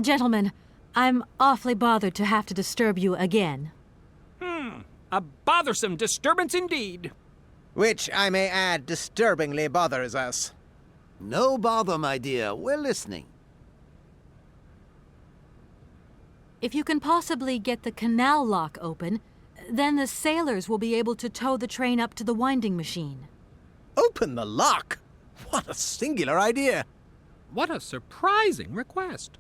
Gentlemen, I'm awfully bothered to have to disturb you again. A bothersome disturbance indeed. Which, I may add, disturbingly bothers us. No bother, my dear. We're listening. If you can possibly get the canal lock open, then the sailors will be able to tow the train up to the winding machine. Open the lock? What a singular idea! What a surprising request.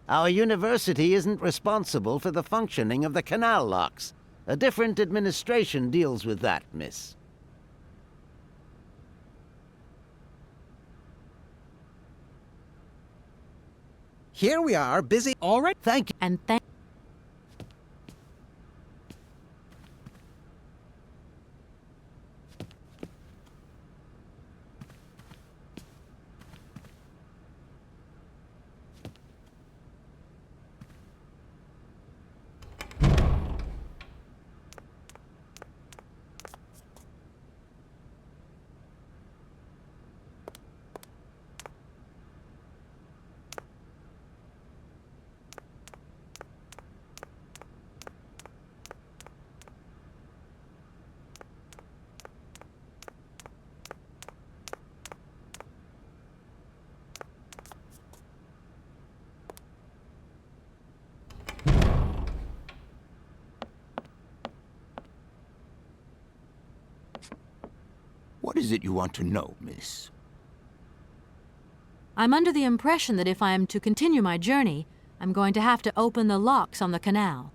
Our university isn't responsible for the functioning of the canal locks. A different administration deals with that, miss. Here we are, busy. All right. Thank you. And thank What is it you want to know, miss? I'm under the impression that if I am to continue my journey, I'm going to have to open the locks on the canal.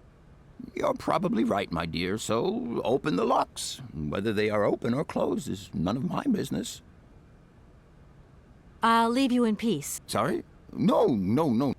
You're probably right, my dear, so open the locks. Whether they are open or closed is none of my business. I'll leave you in peace. Sorry? No.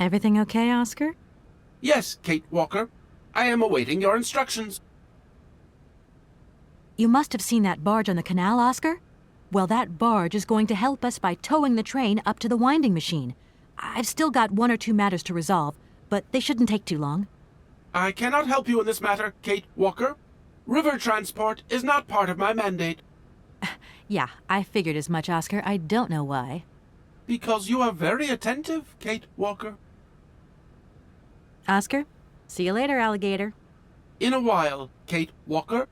Everything okay, Oscar? Yes, Kate Walker. I am awaiting your instructions. You must have seen that barge on the canal, Oscar? Well, that barge is going to help us by towing the train up to the winding machine. I've still got 1 or 2 matters to resolve, but they shouldn't take too long. I cannot help you in this matter, Kate Walker. River transport is not part of my mandate. Yeah, I figured as much, Oscar. I don't know why. Because you are very attentive, Kate Walker. Oscar, see you later, alligator. In a while, Kate Walker.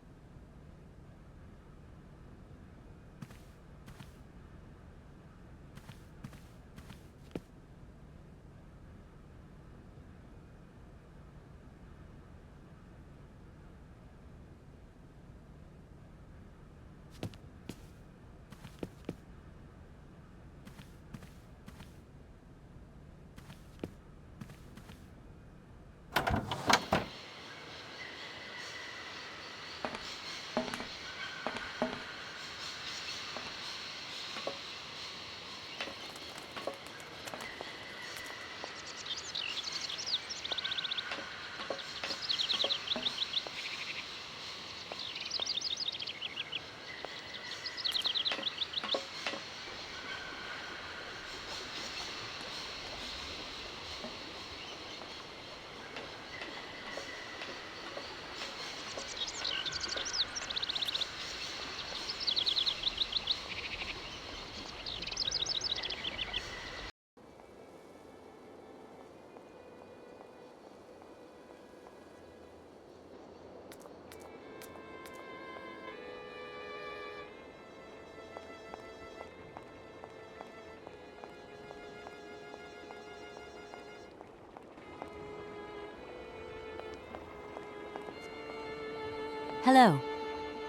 Hello.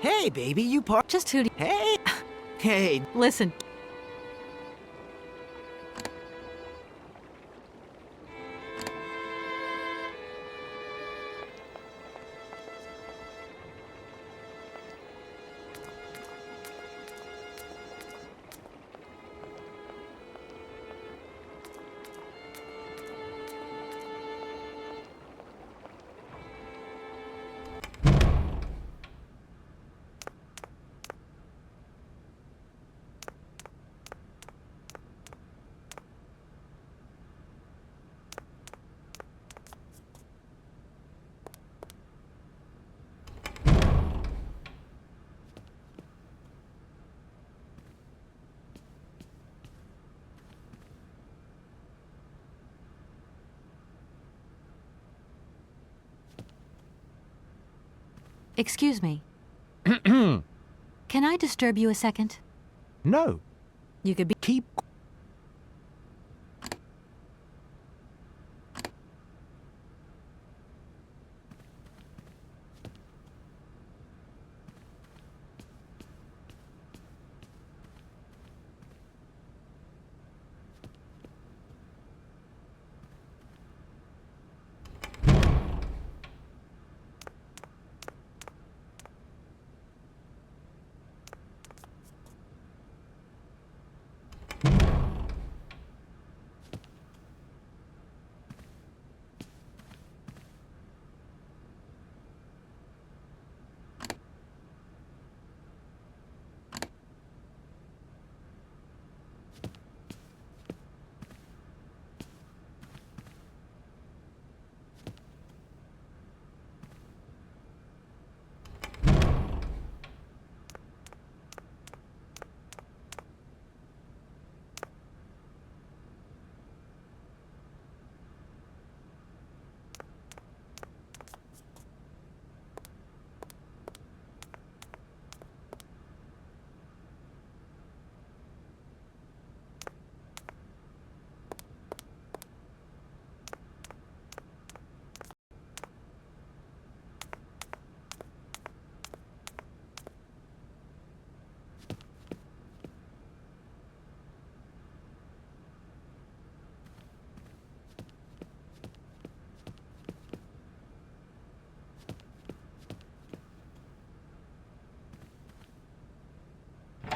Hey, baby, you parked. Just who do Hey! Hey, Listen. Excuse me. Can I disturb you a second? no. You could be. Keep.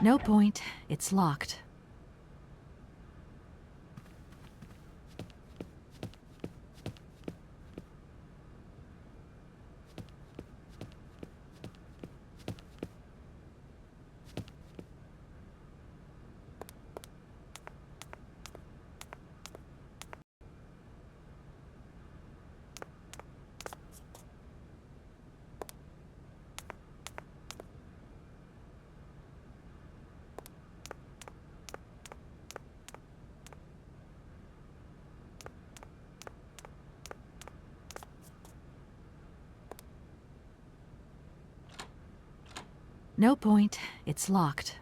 No point. It's locked. No point. It's locked.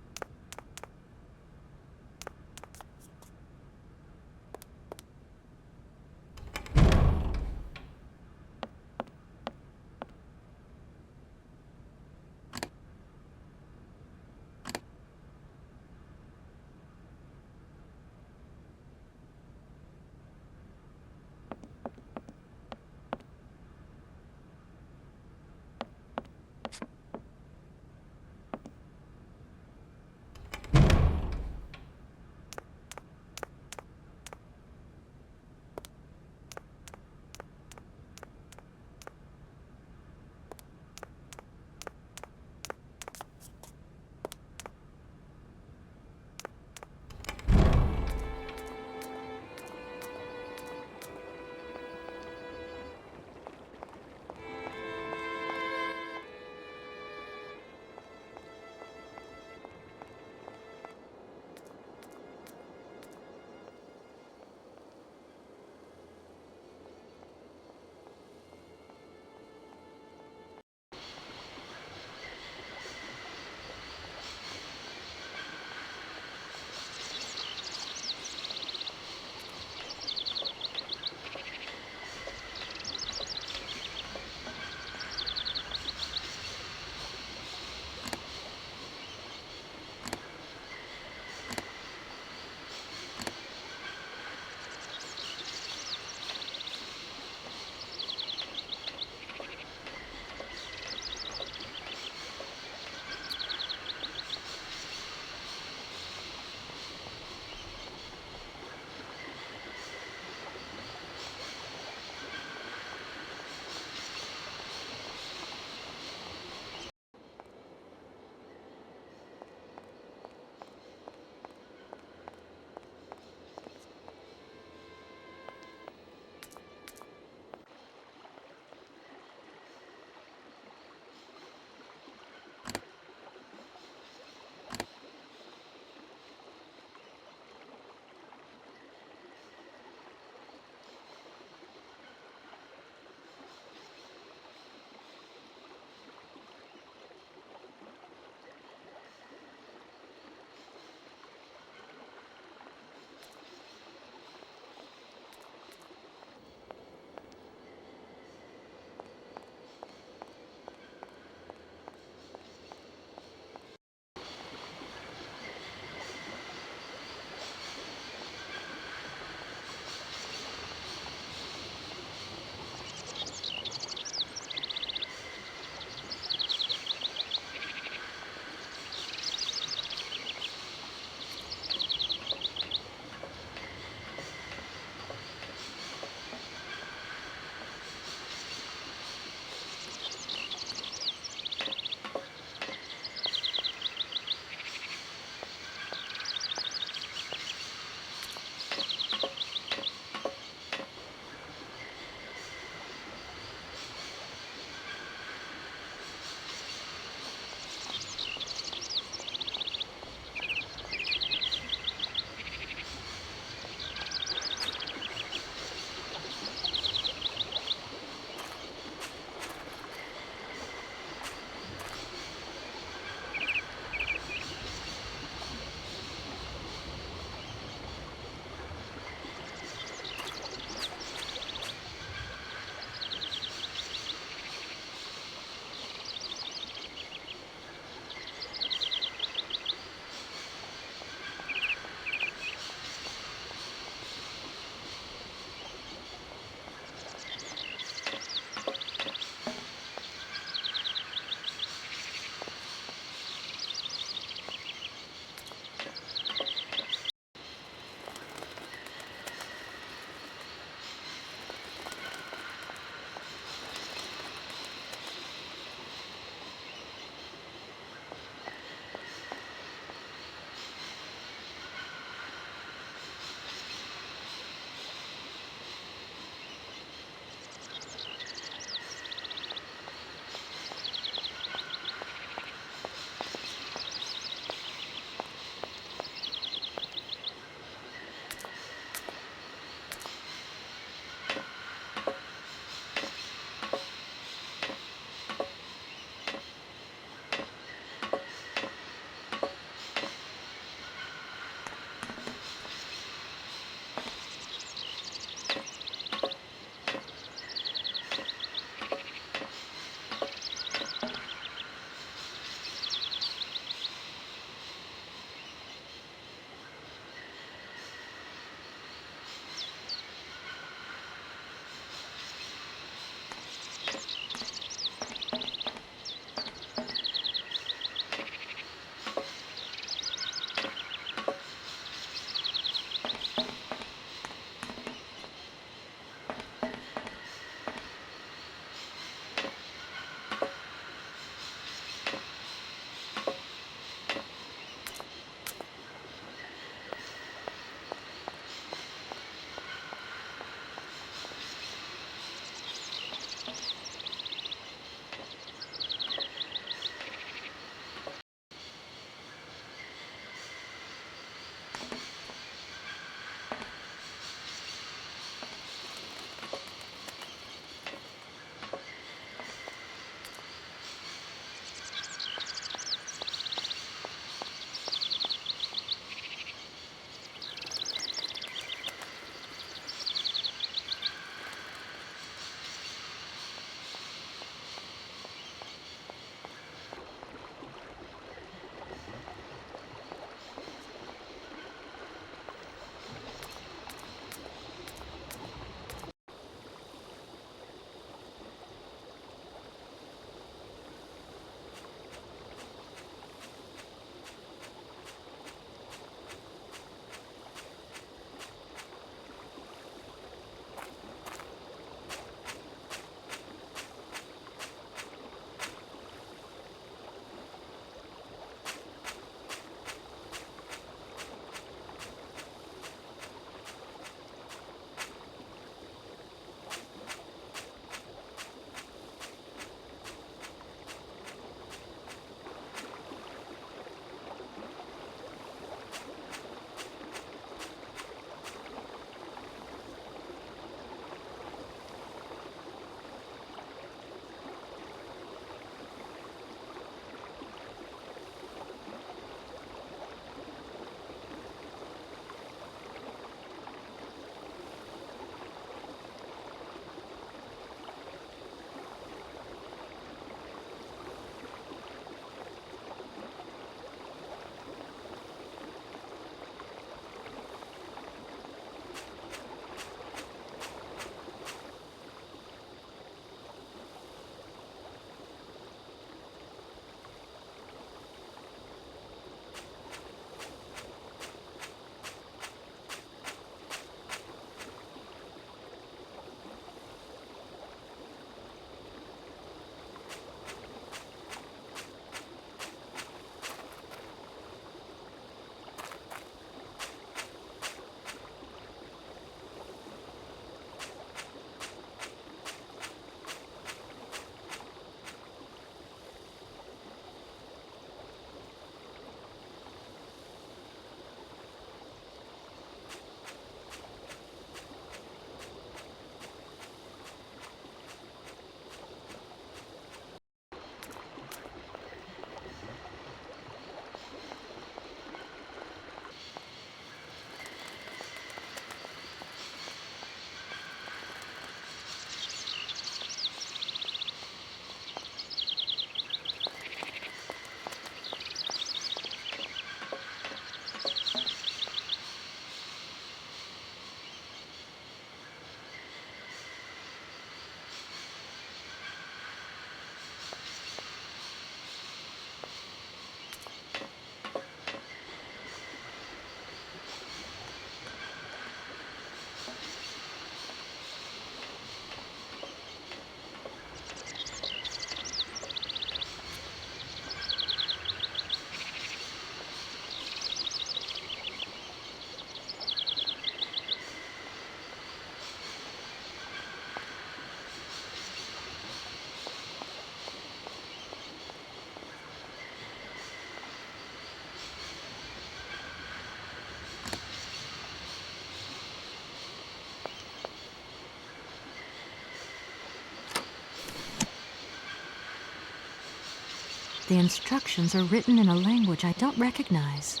The instructions are written in a language I don't recognize.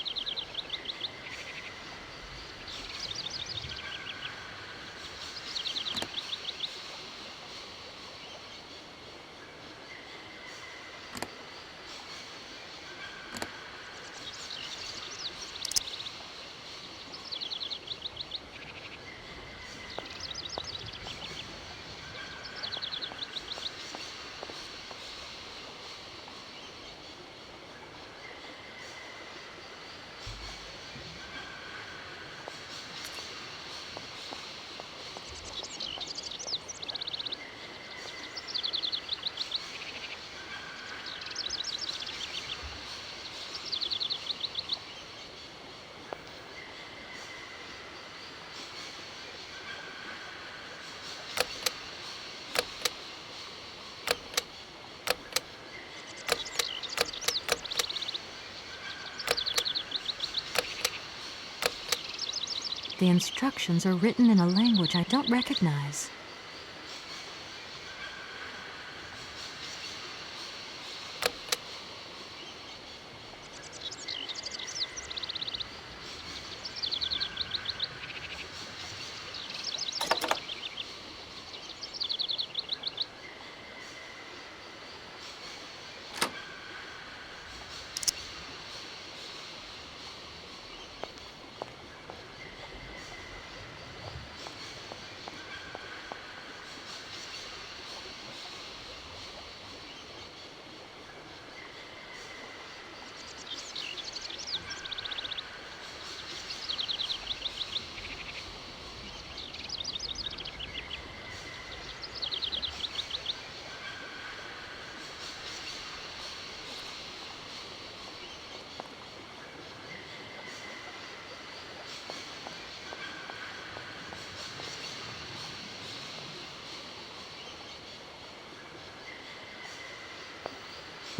The instructions are written in a language I don't recognize.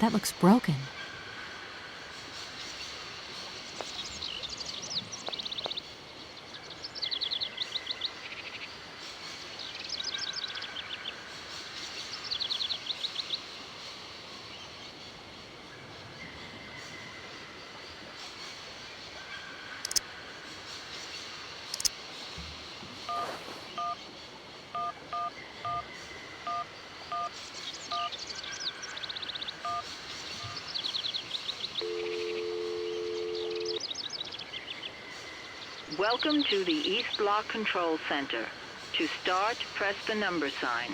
That looks broken. Welcome to the East Lock Control Center. To start, press the number sign.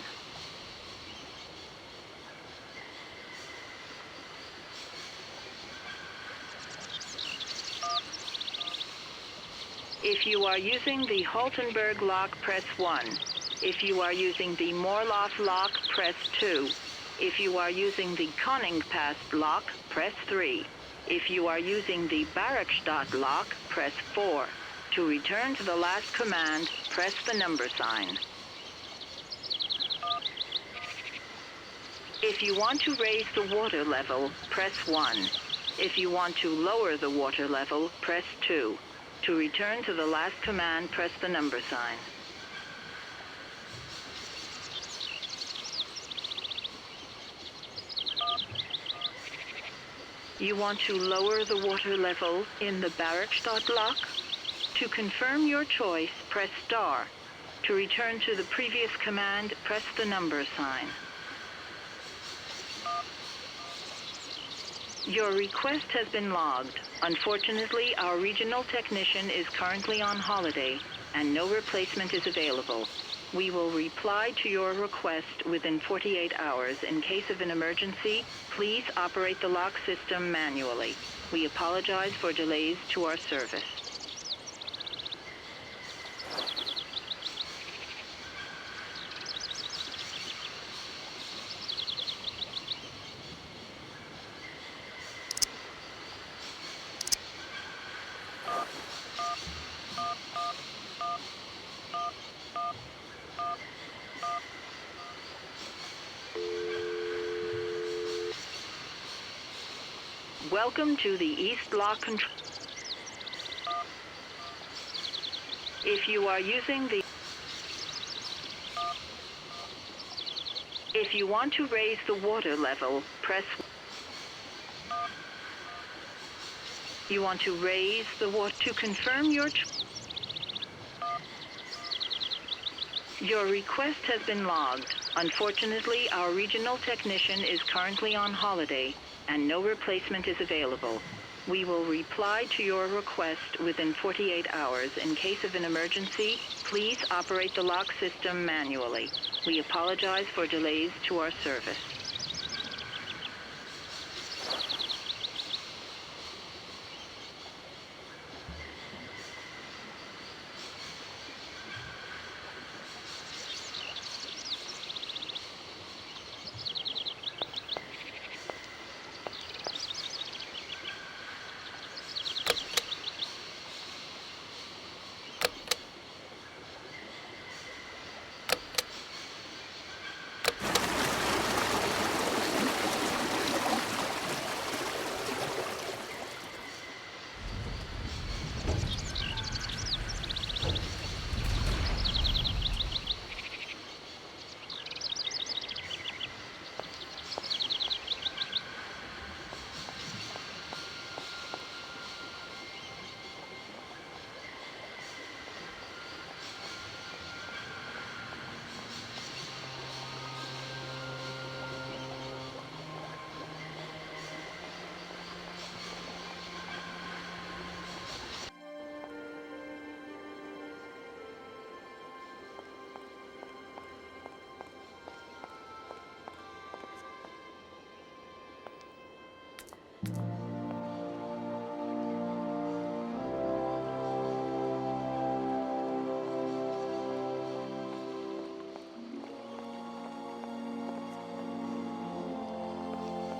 If you are using the Haltenberg lock, press 1. If you are using the Morloff lock, press 2. If you are using the Koningpass lock, press 3. If you are using the Barrackstadt lock, press 4. To return to the last command, press the number sign. If you want to raise the water level, press 1. If you want to lower the water level, press 2. To return to the last command, press the number sign. You want to lower the water level in the Barrackstadt lock? To confirm your choice, press star. To return to the previous command, press the number sign. Your request has been logged. Unfortunately, our regional technician is currently on holiday, and no replacement is available. We will reply to your request within 48 hours. In case of an emergency, please operate the lock system manually. We apologize for delays to our service. Welcome to the East Lock Control. If you are using the... If you want to raise the water level, press... You want to raise the water to confirm your request has been logged. Unfortunately, our regional technician is currently on holiday and no replacement is available. We will reply to your request within 48 hours. In case of an emergency, please operate the lock system manually. We apologize for delays to our service.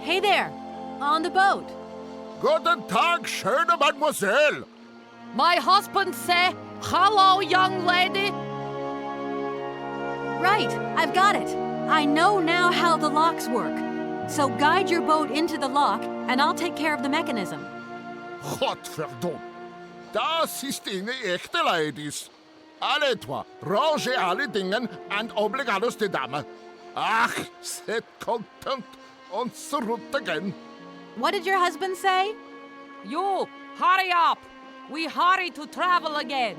Hey there, on the boat. Guten Tag, schöne Mademoiselle. My husband say, hello, young lady. Right, I've got it. I know now how the locks work. So guide your boat into the lock, and I'll take care of the mechanism. Godverdomme. Das ist eine echte Ladies. Alle zwei, range alle Dingen and obligados de dame. Ach, set content on route again. What did your husband say? You, hurry up. We hurry to travel again.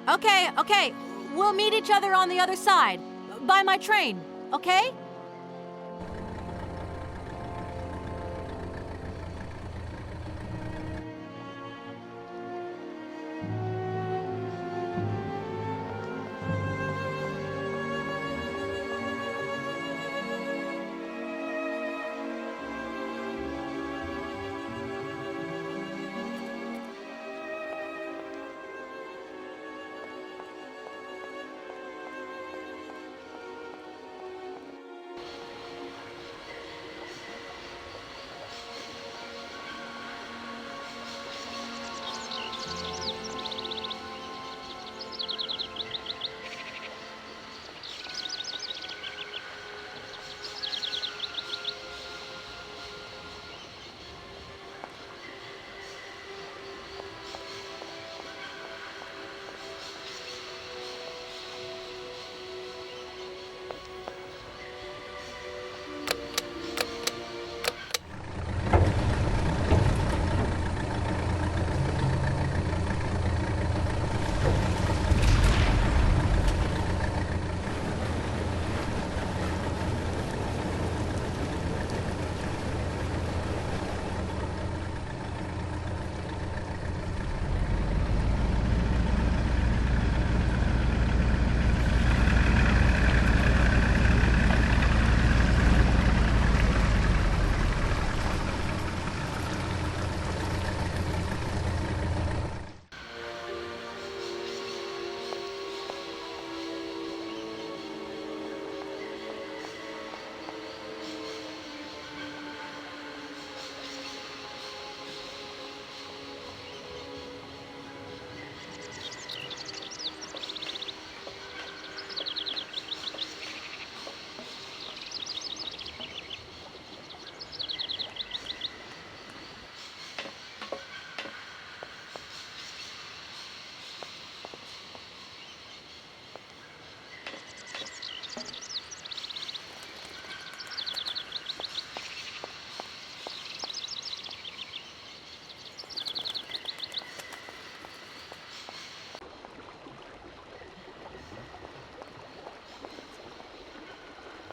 Okay. We'll meet each other on the other side. By my train, okay?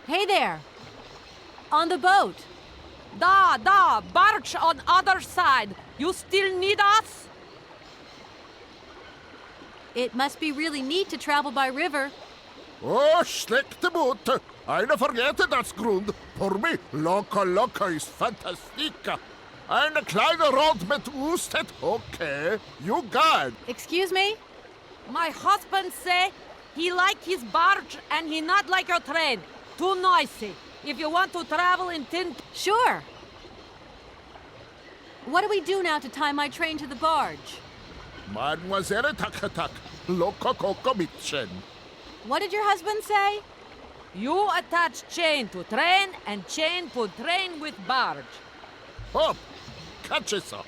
Hey there! On the boat! Da, barge on other side. You still need us? It must be really neat to travel by river. Oh, slechte boot. Eine vergete das Grund. Für mich, locker ist fantastica. Eine kleine Rot mit Usted, okay. You got. Excuse me? My husband say he like his barge and he not like your train. Too noisy. If you want to travel in Sure. What do we do now to tie my train to the barge? Mademoiselle Takatak, loco coco mitchen. What did your husband say? You attach chain to train and chain to train with barge. Hop, catch it up.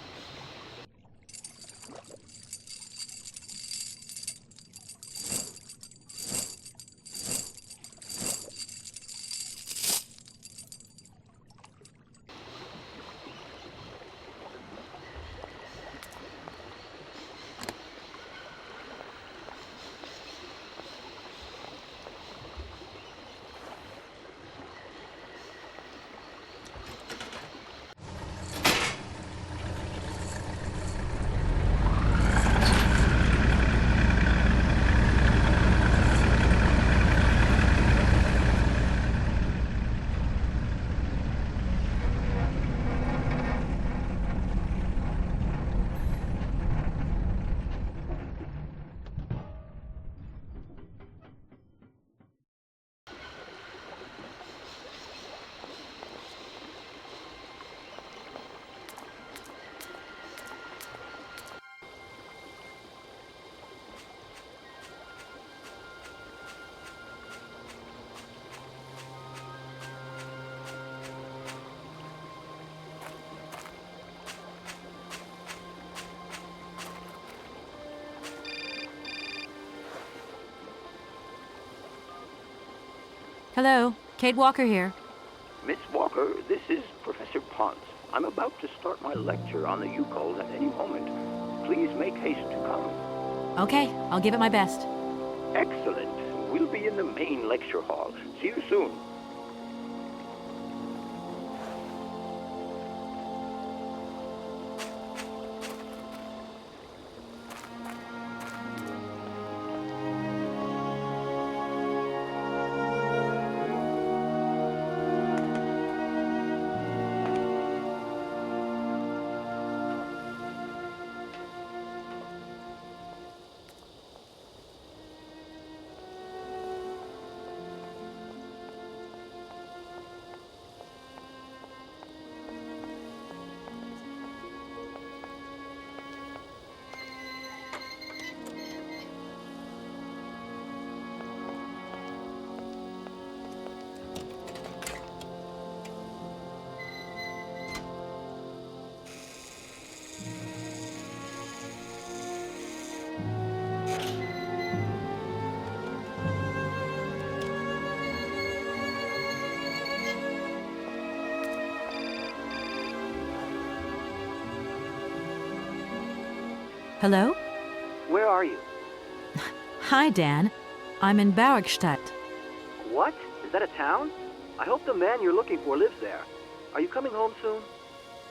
Hello, Kate Walker here. Miss Walker, this is Professor Ponce. I'm about to start my lecture on the Yukols at any moment. Please make haste to come. Okay, I'll give it my best. Excellent. We'll be in the main lecture hall. See you soon. Hello? Where are you? Hi, Dan. I'm in Barrackstadt. What? Is that a town? I hope the man you're looking for lives there. Are you coming home soon?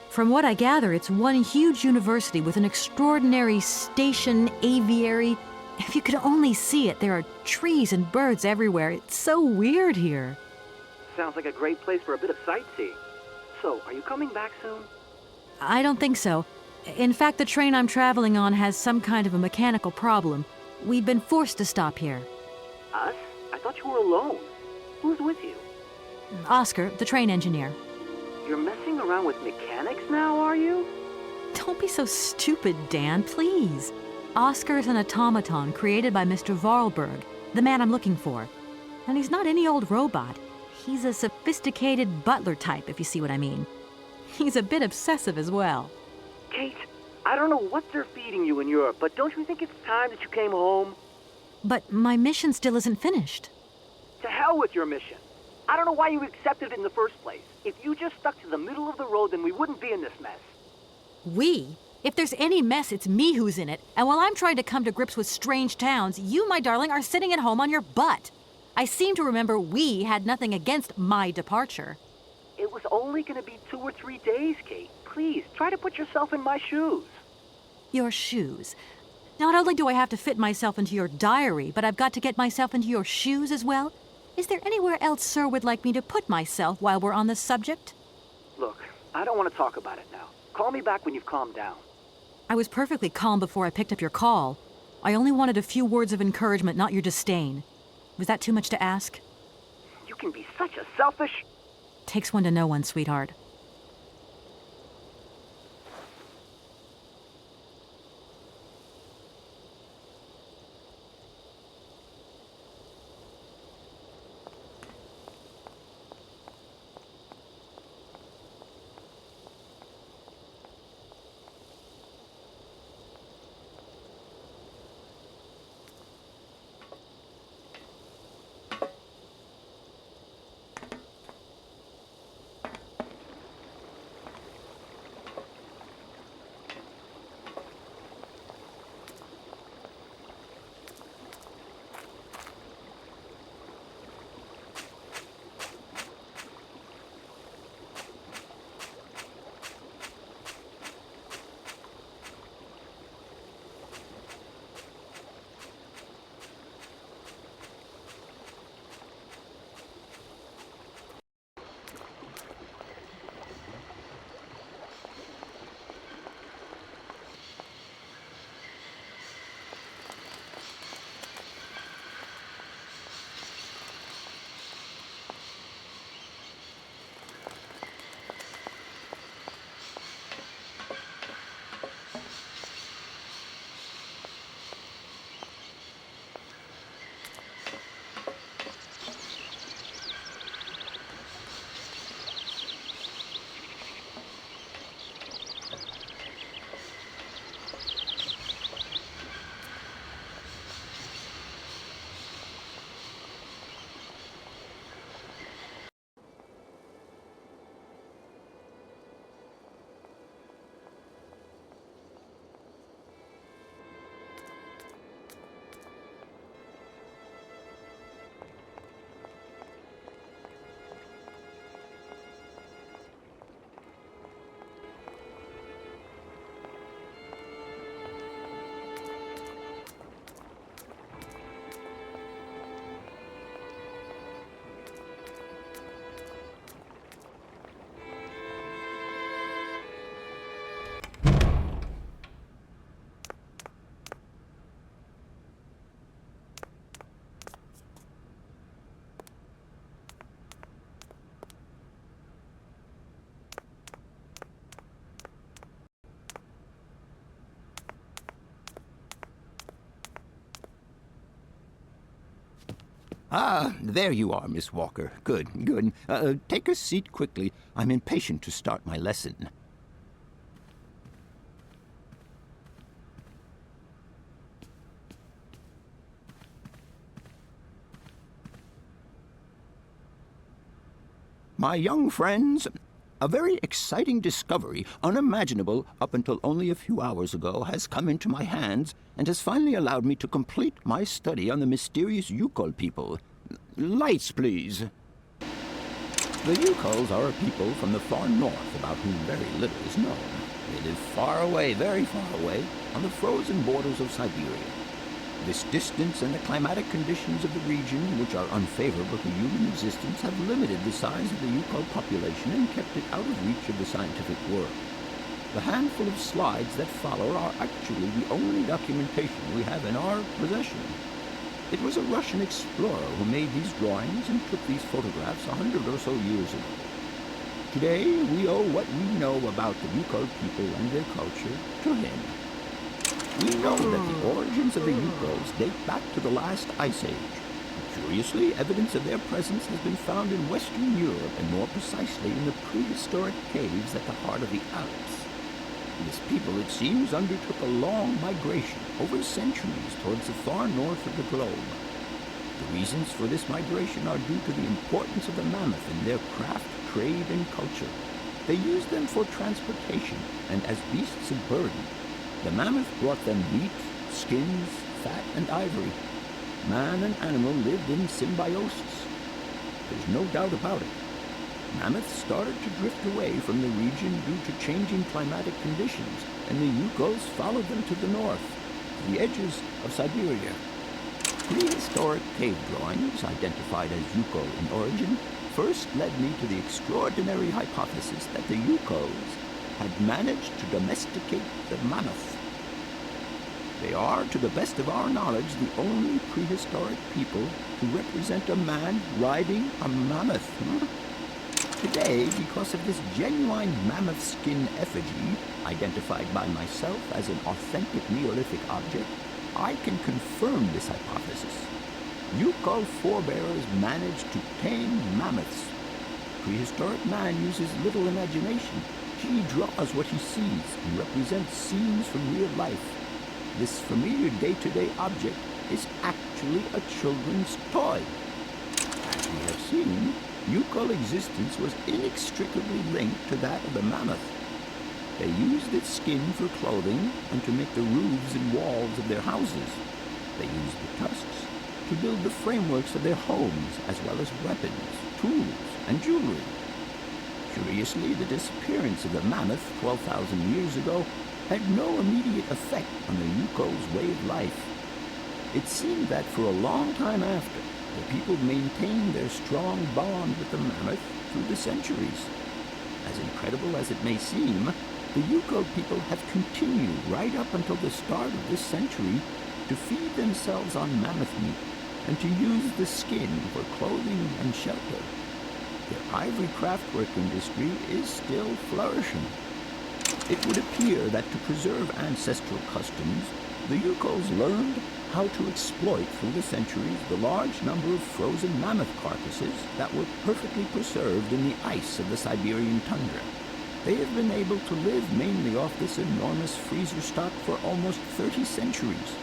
From what I gather, it's one huge university with an extraordinary station aviary. If you could only see it, there are trees and birds everywhere. It's so weird here. Sounds like a great place for a bit of sightseeing. So, are you coming back soon? I don't think so. In fact, the train I'm traveling on has some kind of a mechanical problem. We've been forced to stop here. Us? I thought you were alone. Who's with you? Oscar, the train engineer. You're messing around with mechanics now, are you? Don't be so stupid, Dan, please. Oscar is an automaton created by Mr. Varlberg, the man I'm looking for. And he's not any old robot. He's a sophisticated butler type, if you see what I mean. He's a bit obsessive as well. Kate, I don't know what they're feeding you in Europe, but don't you think it's time that you came home? But my mission still isn't finished. To hell with your mission. I don't know why you accepted it in the first place. If you just stuck to the middle of the road, then we wouldn't be in this mess. We? If there's any mess, it's me who's in it. And while I'm trying to come to grips with strange towns, you, my darling, are sitting at home on your butt. I seem to remember we had nothing against my departure. It was only going to be 2 or 3 days, Kate. Please, try to put yourself in my shoes. Your shoes. Not only do I have to fit myself into your diary, but I've got to get myself into your shoes as well? Is there anywhere else Sir would like me to put myself while we're on this subject? Look, I don't want to talk about it now. Call me back when you've calmed down. I was perfectly calm before I picked up your call. I only wanted a few words of encouragement, not your disdain. Was that too much to ask? You can be such a selfish... Takes one to know one, sweetheart. Ah, there you are, Miss Walker. Good, good. Take a seat quickly. I'm impatient to start my lesson. My young friends, a very exciting discovery, unimaginable up until only a few hours ago, has come into my hands and has finally allowed me to complete my study on the mysterious Yukol people. Lights, please. The Yukols are a people from the far north about whom very little is known. They live far away, very far away, on the frozen borders of Syberia. This distance and the climatic conditions of the region, which are unfavorable to human existence, have limited the size of the Yukol population and kept it out of reach of the scientific world. The handful of slides that follow are actually the only documentation we have in our possession. It was a Russian explorer who made these drawings and took these photographs 100 or so years ago. Today, we owe what we know about the Yukol people and their culture to him. We know that the origins of the Yukols date back to the last ice age. Curiously, evidence of their presence has been found in Western Europe, and more precisely in the prehistoric caves at the heart of the Alps. This people, it seems, undertook a long migration over centuries towards the far north of the globe. The reasons for this migration are due to the importance of the mammoth in their craft, trade, and culture. They used them for transportation and as beasts of burden. The mammoth brought them meat, skins, fat, and ivory. man and animal lived in symbiosis. There's no doubt about it. Mammoths started to drift away from the region due to changing climatic conditions, and the Yukos followed them to the north, to the edges of Syberia. Prehistoric cave drawings, identified as Yuko in origin, first led me to the extraordinary hypothesis that the Yukos had managed to domesticate the mammoth. They are, to the best of our knowledge, the only prehistoric people to represent a man riding a mammoth. Today, because of this genuine mammoth skin effigy, identified by myself as an authentic Neolithic object, I can confirm this hypothesis. Yuko forebears managed to tame mammoths. Prehistoric man uses little imagination. He draws what he sees and represents scenes from real life. This familiar day-to-day object is actually a children's toy. As we have seen, Yuko existence was inextricably linked to that of the mammoth. They used its skin for clothing and to make the roofs and walls of their houses. They used the tusks to build the frameworks of their homes, as well as weapons, tools, and jewelry. Curiously, the disappearance of the mammoth 12,000 years ago had no immediate effect on the Yuko's way of life. It seemed that for a long time after, the people maintained their strong bond with the mammoth through the centuries. As incredible as it may seem, the Yuko people have continued right up until the start of this century to feed themselves on mammoth meat and to use the skin for clothing and shelter. Their ivory craftwork industry is still flourishing. It would appear that to preserve ancestral customs, the Yukos learned how to exploit through the centuries the large number of frozen mammoth carcasses that were perfectly preserved in the ice of the Siberian tundra. They have been able to live mainly off this enormous freezer stock for almost 30 centuries.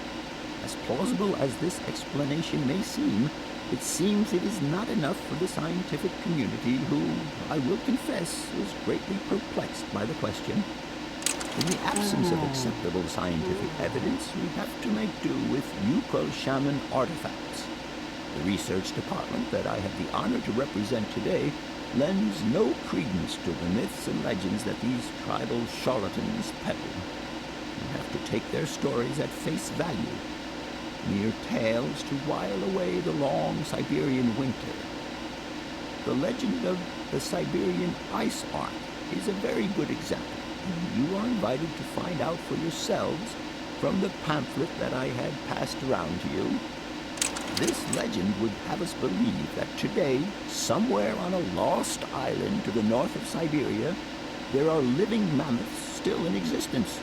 As plausible as this explanation may seem, it seems it is not enough for the scientific community who, I will confess, is greatly perplexed by the question. In the absence of acceptable scientific evidence, we have to make do with Yuko shaman artifacts. The research department that I have the honor to represent today lends no credence to the myths and legends that these tribal charlatans peddle. We have to take their stories at face value, mere tales to while away the long Siberian winter. The legend of the Siberian ice ark is a very good example. You are invited to find out for yourselves from the pamphlet that I had passed around to you. This legend would have us believe that today, somewhere on a lost island to the north of Syberia, there are living mammoths still in existence,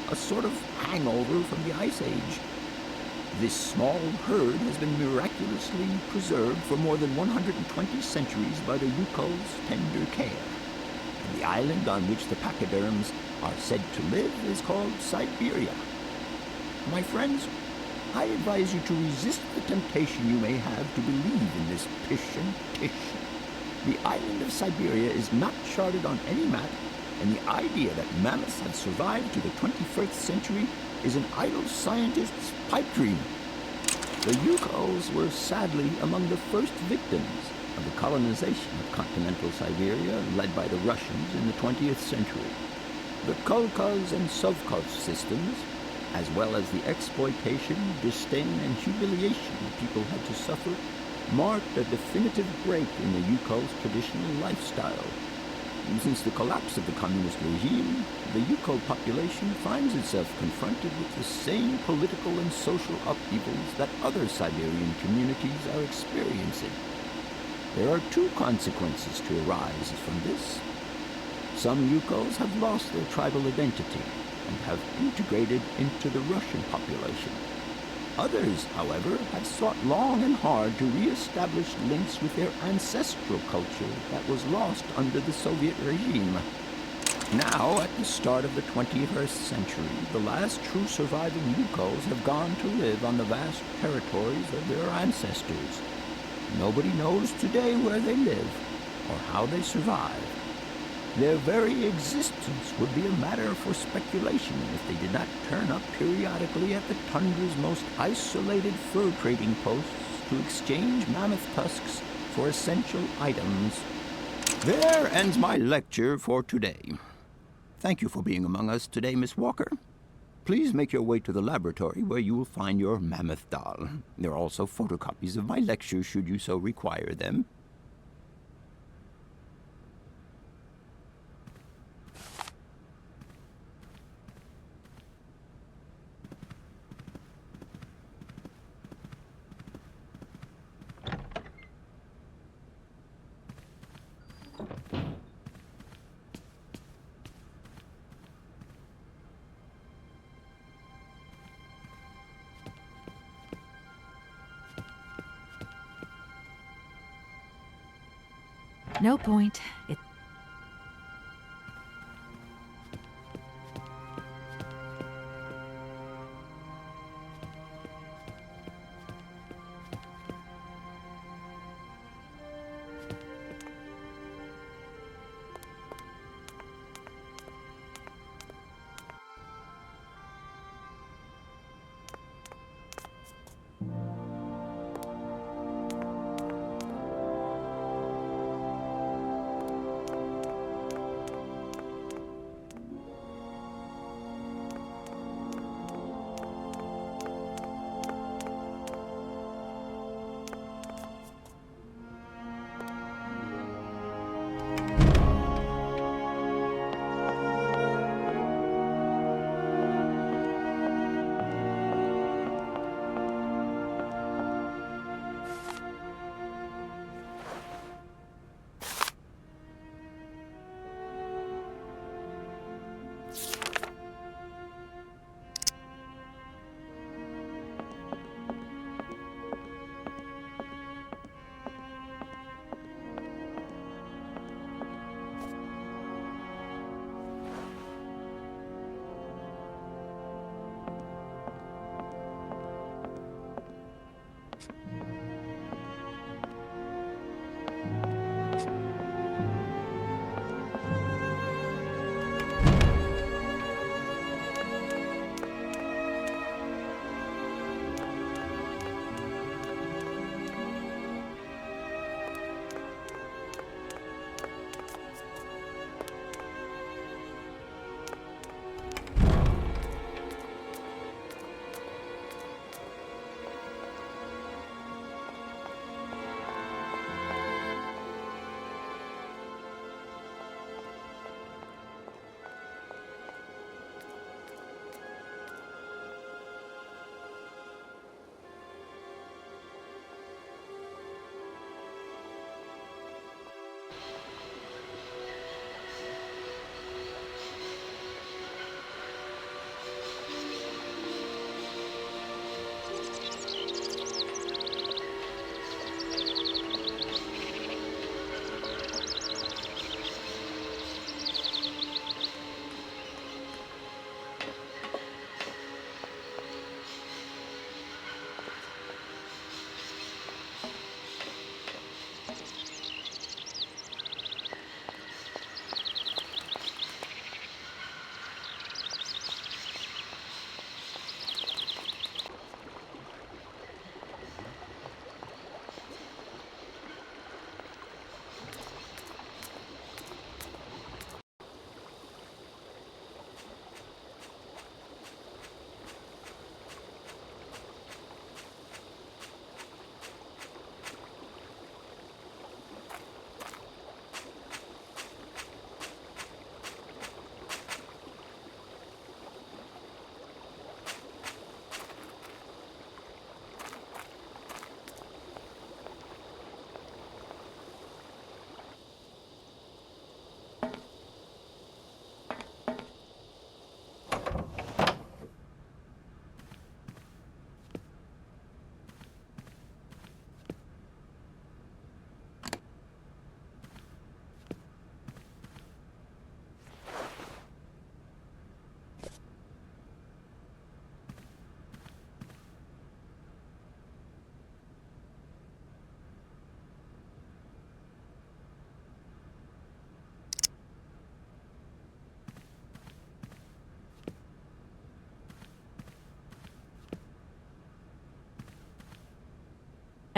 a sort of hangover from the Ice Age. This small herd has been miraculously preserved for more than 120 centuries by the Yuko's tender care. The island on which the pachyderms are said to live is called Syberia. My friends, I advise you to resist the temptation you may have to believe in this pish and tish. The island of Syberia is not charted on any map, and the idea that mammoths have survived to the 21st century is an idle scientist's pipe dream. The Yukos were sadly among the first victims of the colonization of continental Syberia led by the Russians in the 20th century. The Kolkhoz and Sovkhoz systems, as well as the exploitation, disdain, and humiliation the people had to suffer, marked a definitive break in the Yukos' traditional lifestyle. Since the collapse of the communist regime, the Yuko population finds itself confronted with the same political and social upheavals that other Siberian communities are experiencing. There are two consequences to arise from this. Some Yukos have lost their tribal identity and have integrated into the Russian population. Others, however, have sought long and hard to re-establish links with their ancestral culture that was lost under the Soviet regime. Now, at the start of the 21st century, the last true surviving Yukos have gone to live on the vast territories of their ancestors. Nobody knows today where they live or how they survived. Their very existence would be a matter for speculation if they did not turn up periodically at the tundra's most isolated fur trading posts to exchange mammoth tusks for essential items. There ends my lecture for today. Thank you for being among us today, Miss Walker. Please make your way to the laboratory where you will find your mammoth doll. There are also photocopies of my lectures should you so require them. No point.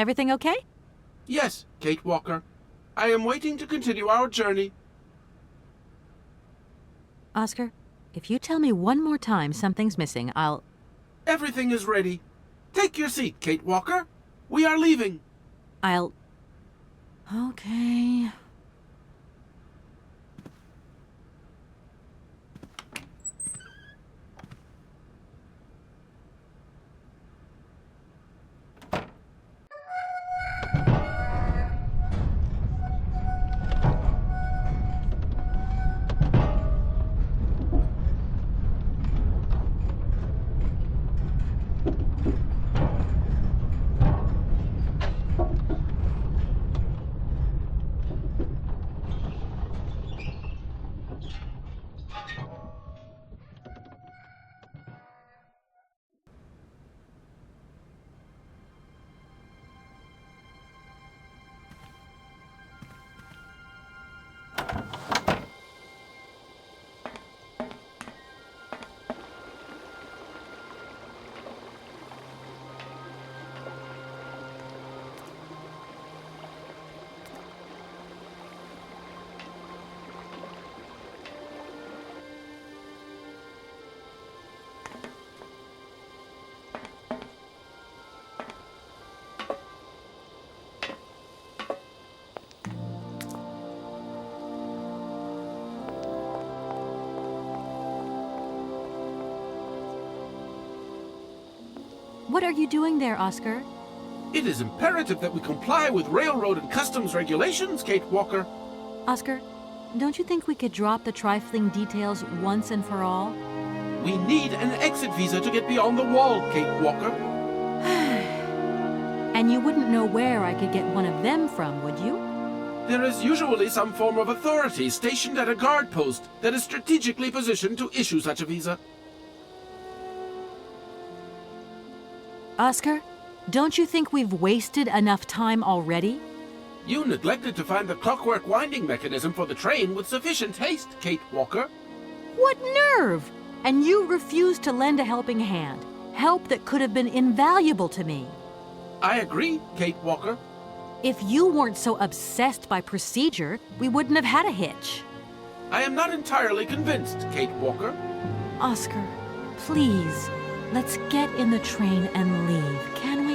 Everything okay? Yes, Kate Walker. I am waiting to continue our journey. Oscar, if you tell me one more time something's missing, I'll... Everything is ready. Take your seat, Kate Walker. We are leaving. I'll... Okay... What are you doing there, Oscar? It is imperative that we comply with railroad and customs regulations, Kate Walker. Oscar, don't you think we could drop the trifling details once and for all? We need an exit visa to get beyond the wall, Kate Walker. And you wouldn't know where I could get one of them from, would you? There is usually some form of authority stationed at a guard post that is strategically positioned to issue such a visa. Oscar, don't you think we've wasted enough time already? You neglected to find the clockwork winding mechanism for the train with sufficient haste, Kate Walker. What nerve! And you refused to lend a helping hand. Help that could have been invaluable to me. I agree, Kate Walker. If you weren't so obsessed by procedure, we wouldn't have had a hitch. I am not entirely convinced, Kate Walker. Oscar, please, let's get in the train and leave, can we?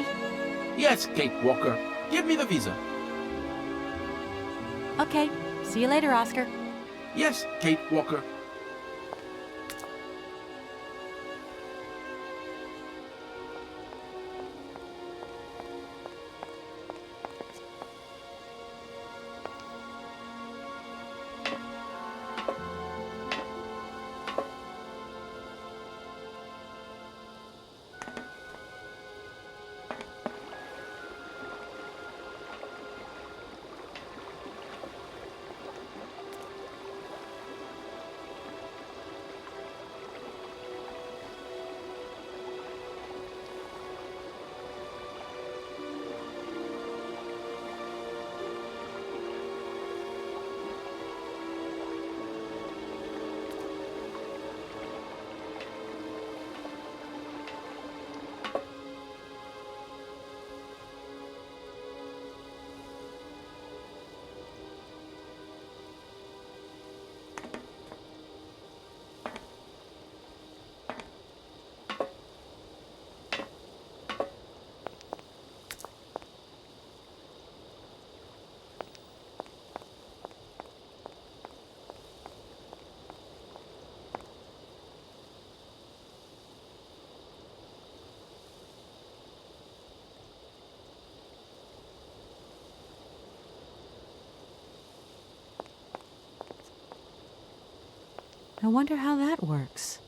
Yes, Kate Walker. Give me the visa. Okay, see you later, Oscar. Yes, Kate Walker. I wonder how that works.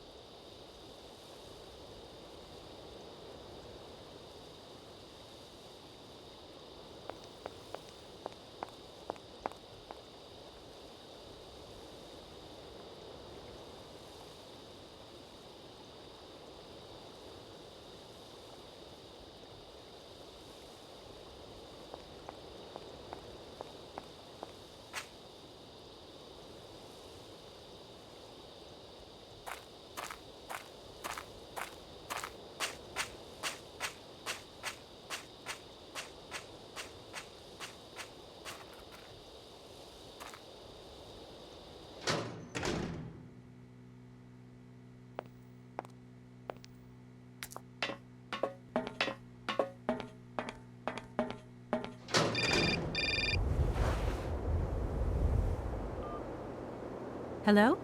Hello?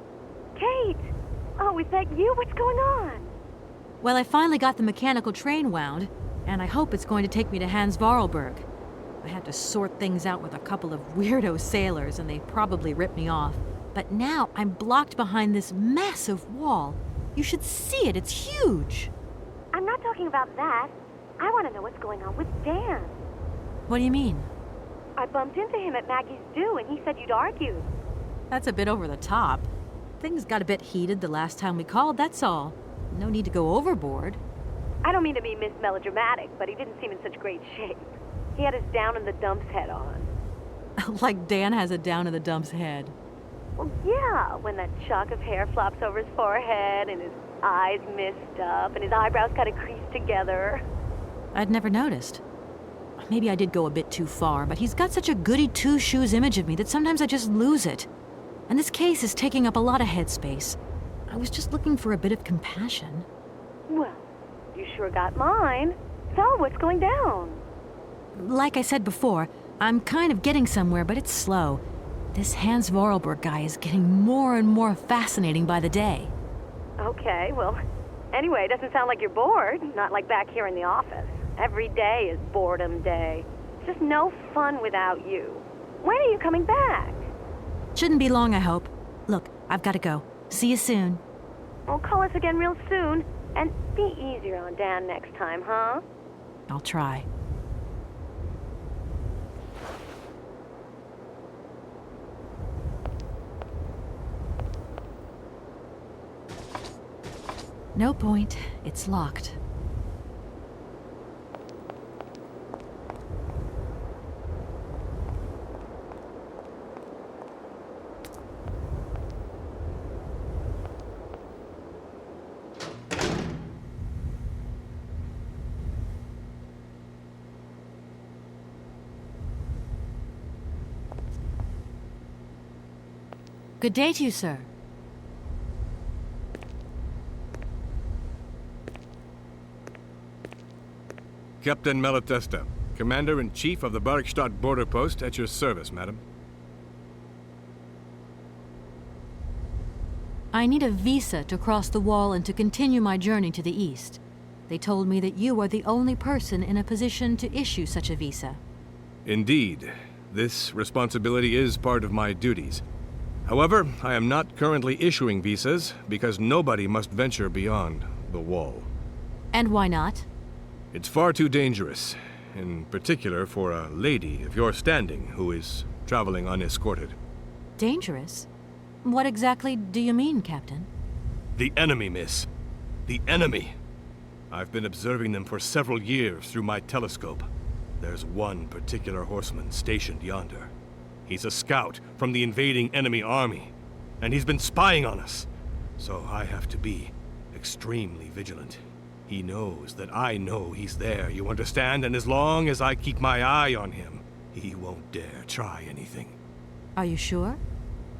Kate! Oh, is that you? What's going on? Well, I finally got the mechanical train wound, and I hope it's going to take me to Hans Vorarlberg. I had to sort things out with a couple of weirdo sailors, and they probably ripped me off. But now I'm blocked behind this massive wall. You should see it, it's huge. I'm not talking about that. I want to know what's going on with Dan. What do you mean? I bumped into him at Maggie's do, and he said you'd argued. That's a bit over the top. Things got a bit heated the last time we called, that's all. No need to go overboard. I don't mean to be Miss Melodramatic, but he didn't seem in such great shape. He had his down-in-the-dumps head on. Like Dan has a down-in-the-dumps head. Well, yeah, when that shock of hair flops over his forehead, and his eyes mist up, and his eyebrows kind of creased together. I'd never noticed. Maybe I did go a bit too far, but he's got such a goody two-shoes image of me that sometimes I just lose it. And this case is taking up a lot of headspace. I was just looking for a bit of compassion. Well, you sure got mine. So, what's going down? Like I said before, I'm kind of getting somewhere, but it's slow. This Hans Vorarlberg guy is getting more and more fascinating by the day. Okay, well, anyway, it doesn't sound like you're bored. Not like back here in the office. Every day is boredom day. It's just no fun without you. When are you coming back? Shouldn't be long, I hope. Look, I've got to go. See you soon. Well, call us again real soon. And be easier on Dan next time, huh? I'll try. No point. It's locked. Good day to you, sir. Captain Malatesta, Commander-in-Chief of the Bergstadt border post, at your service, madam. I need a visa to cross the wall and to continue my journey to the east. They told me that you are the only person in a position to issue such a visa. Indeed. This responsibility is part of my duties. However, I am not currently issuing visas because nobody must venture beyond the wall. And why not? It's far too dangerous, in particular for a lady of your standing who is traveling unescorted. Dangerous? What exactly do you mean, Captain? The enemy, miss. The enemy. I've been observing them for several years through my telescope. There's one particular horseman stationed yonder. He's a scout from the invading enemy army, and he's been spying on us. So I have to be extremely vigilant. He knows that I know he's there, you understand? And as long as I keep my eye on him, he won't dare try anything. Are you sure?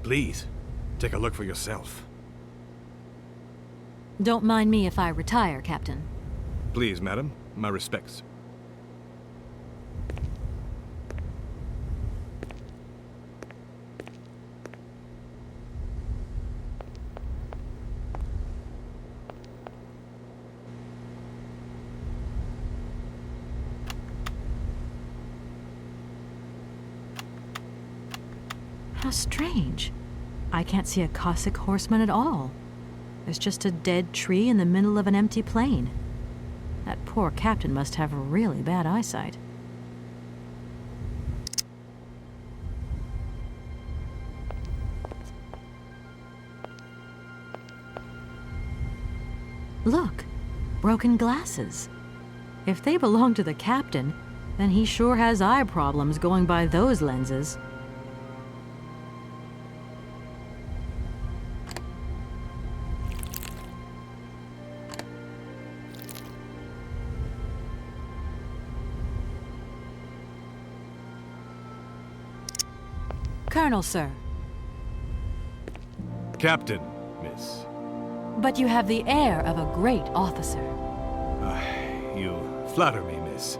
Please, take a look for yourself. Don't mind me if I retire, Captain. Please, madam. My respects. How strange. I can't see a Cossack horseman at all. There's just a dead tree in the middle of an empty plain. That poor captain must have really bad eyesight. Look, broken glasses. If they belong to the captain, then he sure has eye problems going by those lenses. Colonel, sir. Captain, miss. But you have the air of a great officer. You flatter me, miss.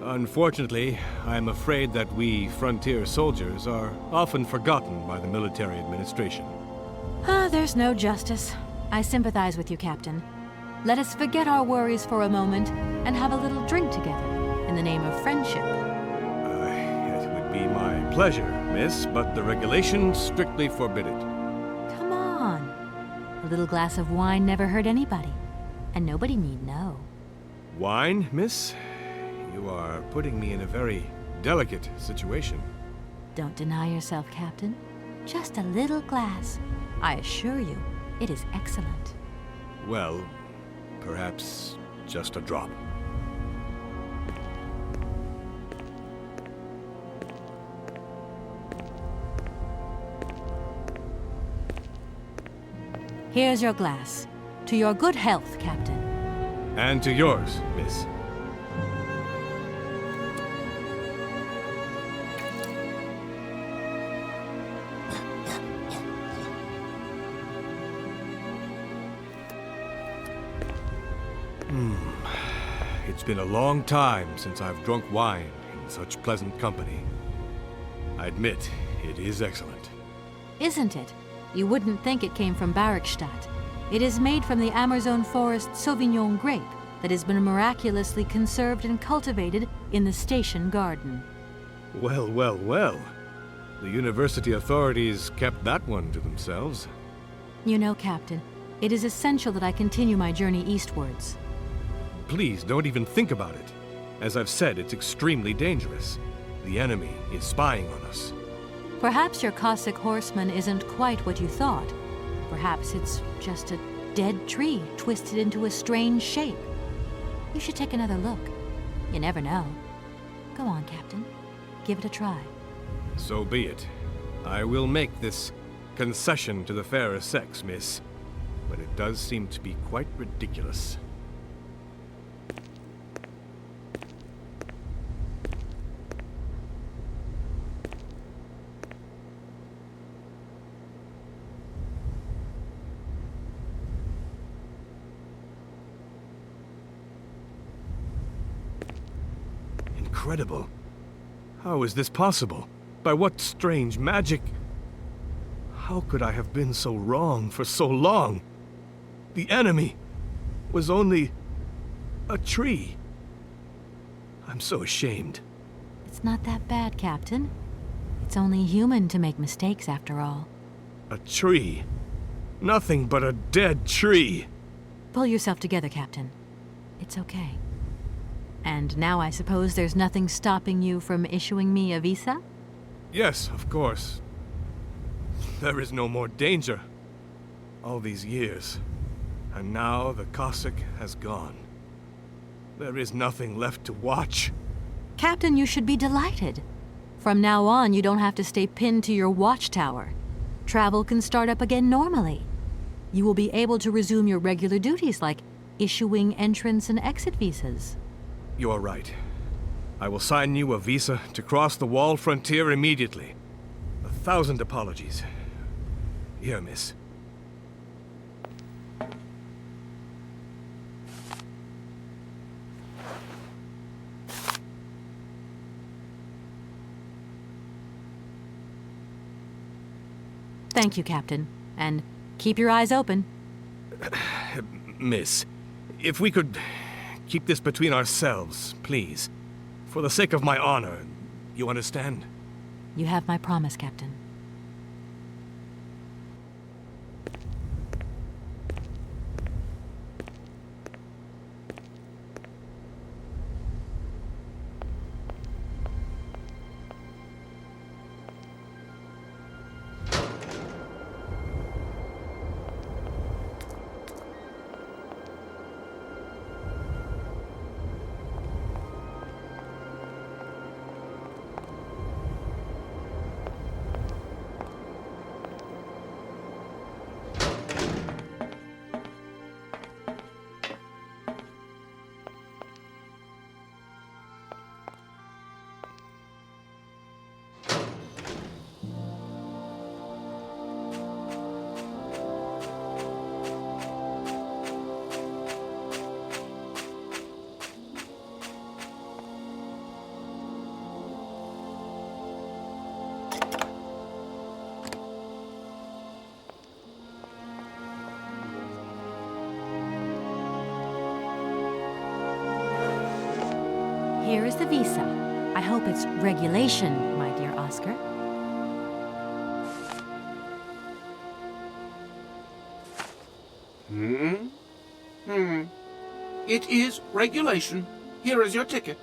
Unfortunately, I am afraid that we frontier soldiers are often forgotten by the military administration. There's no justice. I sympathize with you, Captain. Let us forget our worries for a moment and have a little drink together in the name of friendship. It would be my pleasure, miss, but the regulations strictly forbid it. Come on. A little glass of wine never hurt anybody, and nobody need know. Wine, miss? You are putting me in a very delicate situation. Don't deny yourself, Captain. Just a little glass. I assure you, it is excellent. Well, perhaps just a drop. Here's your glass. To your good health, Captain. And to yours, miss. It's been a long time since I've drunk wine in such pleasant company. I admit, it is excellent. Isn't it? You wouldn't think it came from Barrickstadt. It is made from the Amazon forest Sauvignon grape that has been miraculously conserved and cultivated in the station garden. Well, well, well. The university authorities kept that one to themselves. You know, Captain, it is essential that I continue my journey eastwards. Please, don't even think about it. As I've said, it's extremely dangerous. The enemy is spying on us. Perhaps your Cossack horseman isn't quite what you thought. Perhaps it's just a dead tree twisted into a strange shape. You should take another look. You never know. Go on, Captain. Give it a try. So be it. I will make this concession to the fairer sex, miss. But it does seem to be quite ridiculous. Incredible. How is this possible? By what strange magic? How could I have been so wrong for so long? The enemy was only a tree. I'm so ashamed. It's not that bad, Captain. It's only human to make mistakes, after all. A tree. Nothing but a dead tree. Pull yourself together, Captain. It's okay. And now I suppose there's nothing stopping you from issuing me a visa? Yes, of course. There is no more danger. All these years. And now the Cossack has gone. There is nothing left to watch. Captain, you should be delighted. From now on, you don't have to stay pinned to your watchtower. Travel can start up again normally. You will be able to resume your regular duties like issuing entrance and exit visas. You are right. I will sign you a visa to cross the wall frontier immediately. 1,000 apologies. Here, miss. Thank you, Captain. And keep your eyes open. Miss, if we could keep this between ourselves, please. For the sake of my honor, you understand? You have my promise, Captain. Here is the visa. I hope it's regulation, my dear Oscar. It is regulation. Here is your ticket.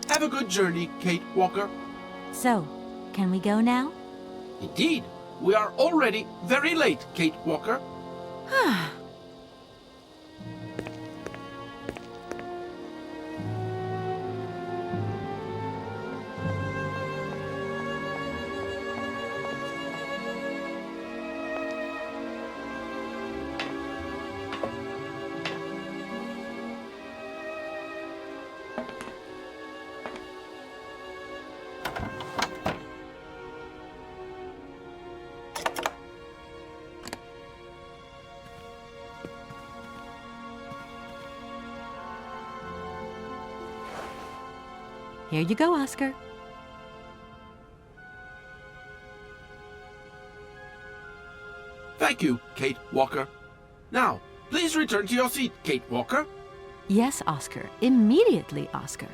Have a good journey, Kate Walker. So, can we go now? Indeed, we are already very late, Kate Walker. Here you go, Oscar. Thank you, Kate Walker. Now, please return to your seat, Kate Walker. Yes, Oscar. Immediately, Oscar.